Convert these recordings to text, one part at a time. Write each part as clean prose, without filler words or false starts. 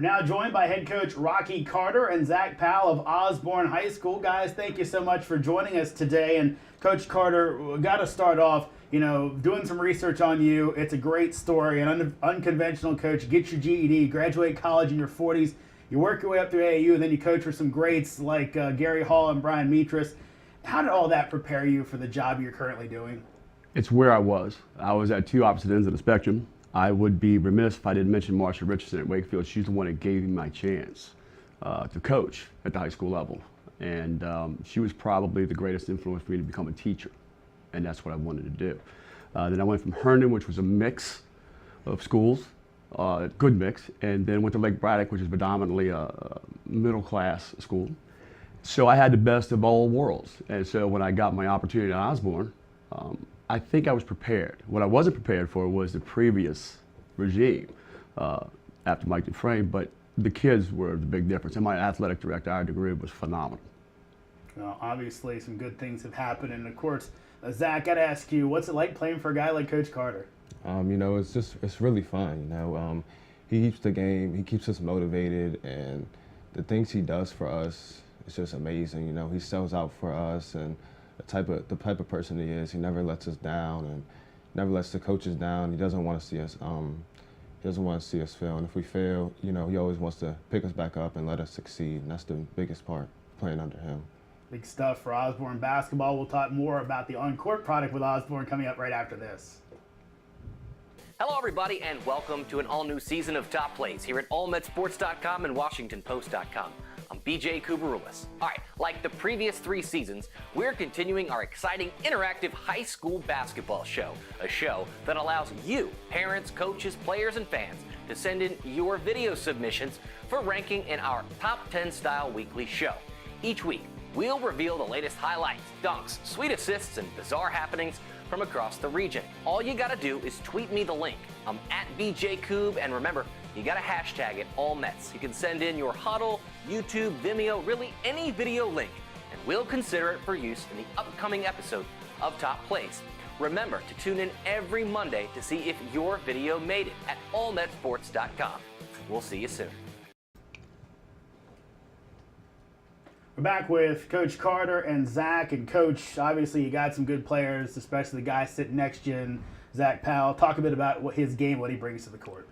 We're now joined by head coach Rocky Carter and Zach Powell of Osbourn High School. Guys, thank you so much for joining us today. And Coach Carter, we got to start off, doing some research on you. It's a great story, an unconventional coach. Get your GED, graduate college in your 40s. You work your way up through AAU, and then you coach for some greats like Gary Hall and Brian Metris. How did all that prepare you for the job you're currently doing? It's where I was. I was at two opposite ends of the spectrum. I would be remiss if I didn't mention Marsha Richardson at Wakefield. She's the one that gave me my chance to coach at the high school level. And she was probably the greatest influence for me to become a teacher. And that's what I wanted to do. Then I went from Herndon, which was a mix of schools, good mix, and then went to Lake Braddock, which is predominantly a middle-class school. So I had the best of all worlds. And so when I got my opportunity at Osbourn, I think I was prepared. What I wasn't prepared for was the previous regime after Mike Dufresne, but the kids were the big difference. And my athletic director, our degree, was phenomenal. Well, obviously some good things have happened. And of course, Zach, got to ask you, what's it like playing for a guy like Coach Carter? It's really fun. He keeps the game, he keeps us motivated, and the things he does for us, it's just amazing. He sells out for us, and the type of person he is. He never lets us down, and never lets the coaches down. He doesn't want to see us. He doesn't want to see us fail. And if we fail, he always wants to pick us back up and let us succeed. And that's the biggest part, playing under him. Big stuff for Osbourn basketball. We'll talk more about the on-court product with Osbourn coming up right after this. Hello, everybody, and welcome to an all-new season of Top Plays here at AllMetSports.com and WashingtonPost.com. I'm BJ Kubarulis. All right, like the previous 3 seasons, we're continuing our exciting interactive high school basketball show, a show that allows you, parents, coaches, players, and fans, to send in your video submissions for ranking in our Top 10 style weekly show. Each week, we'll reveal the latest highlights, dunks, sweet assists, and bizarre happenings from across the region. All you gotta do is tweet me the link. I'm at BJ Koob, and remember, you gotta hashtag it AllMets. You can send in your Huddle, YouTube, Vimeo, really any video link, and we'll consider it for use in the upcoming episode of Top Plays. Remember to tune in every Monday to see if your video made it at AllMetSports.com. We'll see you soon. We're back with Coach Carter and Zach. And Coach, obviously you got some good players, especially the guy sitting next to you, and Zach Powell. Talk a bit about his game, what he brings to the court.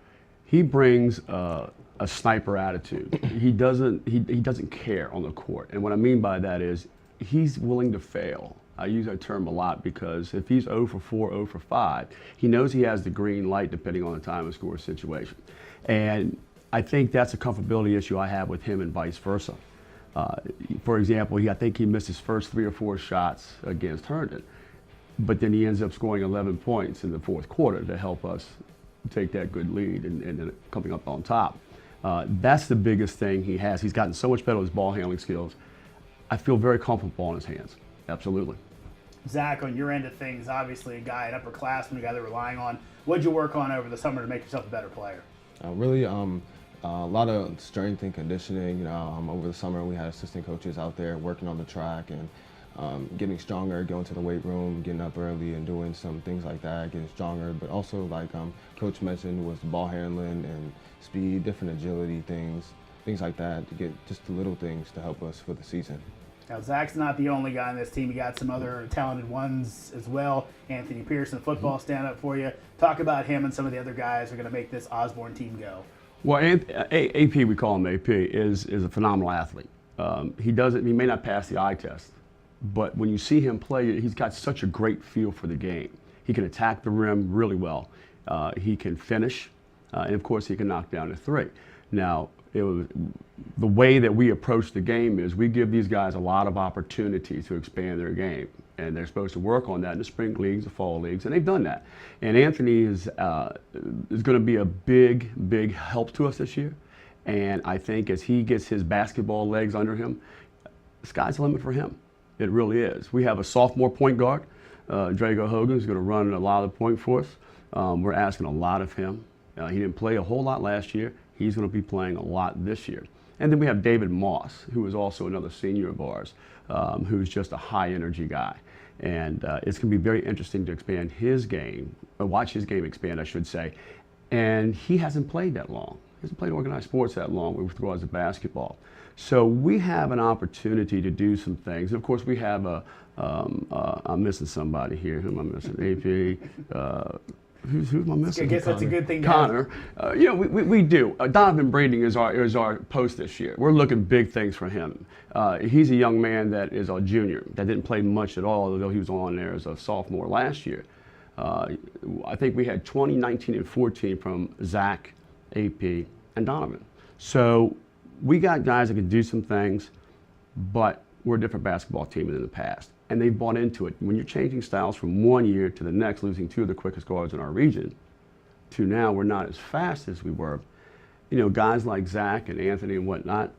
He brings a sniper attitude. He doesn't care on the court. And what I mean by that is he's willing to fail. I use that term a lot because if he's 0 for 4, 0 for 5, he knows he has the green light depending on the time and score situation. And I think that's a comfortability issue I have with him and vice versa. For example, I think he missed his first 3 or 4 shots against Herndon, but then he ends up scoring 11 points in the 4th quarter to help us take that good lead and coming up on top. That's the biggest thing he has. He's gotten so much better with his ball handling skills. I feel very comfortable on his hands. Absolutely. Zach, on your end of things, obviously a guy, an upperclassman, a guy they're relying on. What'd you work on over the summer to make yourself a better player? A lot of strength and conditioning. Over the summer we had assistant coaches out there working on the track and getting stronger, going to the weight room, getting up early and doing some things like that, getting stronger. But also, like Coach mentioned, was ball handling and speed, different agility things like that, to get just the little things to help us for the season. Now, Zach's not the only guy on this team. You got some other talented ones as well. Anthony Pearson, football stand-up for you. Talk about him and some of the other guys who are going to make this Osbourn team go. Well, AP, we call him AP, is a phenomenal athlete. He may not pass the eye test, but when you see him play, he's got such a great feel for the game. He can attack the rim really well. He can finish, and of course he can knock down a 3. Now, the way that we approach the game is we give these guys a lot of opportunity to expand their game, and they're supposed to work on that in the spring leagues, the fall leagues, and they've done that. And Anthony is going to be a big help to us this year, and I think as he gets his basketball legs under him, the sky's the limit for him. It really is. We have a sophomore point guard, Drago Hogan, who's going to run a lot of the point for us. We're asking a lot of him. He didn't play a whole lot last year. He's going to be playing a lot this year. And then we have David Moss, who is also another senior of ours, who's just a high energy guy. And it's going to be very interesting to expand his game, or watch his game expand, I should say. And he hasn't played that long. hasn't played organized sports that long with regards to basketball. So we have an opportunity to do some things. Of course, we have I'm missing somebody here. Who am I missing? AP. Who am I missing? I guess that's a good thing. Connor. We do. Donovan Breeding is our post this year. We're looking big things for him. He's a young man that is a junior that didn't play much at all, although he was on there as a sophomore last year. I think we had 20, 19, and 14 from Zach, AP, and Donovan. So we got guys that can do some things, but we're a different basketball team than in the past. And they bought into it. When you're changing styles from one year to the next, losing two of the quickest guards in our region, to now we're not as fast as we were. Guys like Zach and Anthony and whatnot,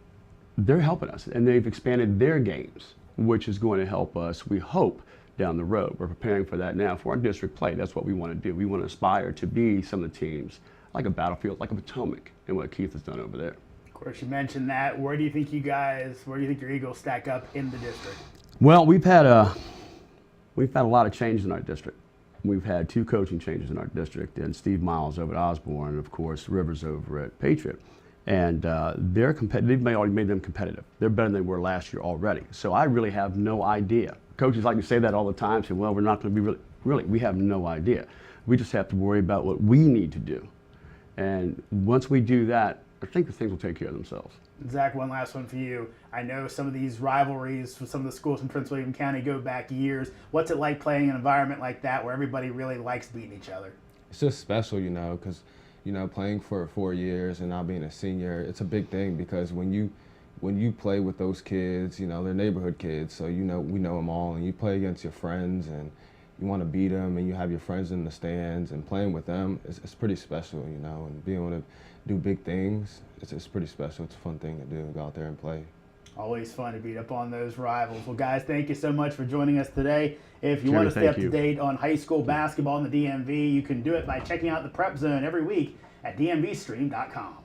they're helping us. And they've expanded their games, which is going to help us, we hope, down the road. We're preparing for that now for our district play. That's what we want to do. We want to aspire to be some of the teams, like a Battlefield, like a Potomac, and what Keith has done over there. Of course, you mentioned that. Where do you think your Eagles stack up in the district? Well, we've had a lot of changes in our district. We've had 2 coaching changes in our district, and Steve Miles over at Osbourn, and of course Rivers over at Patriot. And they're competitive. They've already made them competitive. They're better than they were last year already. So I really have no idea. Coaches like to say that all the time. Say, well, we're not going to be really. We have no idea. We just have to worry about what we need to do. And once we do that, I think the things will take care of themselves. Zach, one last one for you. I know some of these rivalries with some of the schools in Prince William County go back years. What's it like playing in an environment like that where everybody really likes beating each other? It's just special, because, playing for 4 years and now being a senior, it's a big thing because when you play with those kids, they're neighborhood kids, so we know them all, and you play against your friends and you want to beat them, and you have your friends in the stands, and playing with them, it's pretty special, and being able to do big things, it's pretty special. It's a fun thing to do, go out there and play. Always fun to beat up on those rivals. Well, guys, thank you so much for joining us today. If you want to stay up to date on high school basketball in the DMV, you can do it by checking out the Prep Zone every week at DMVSTREAM.COM.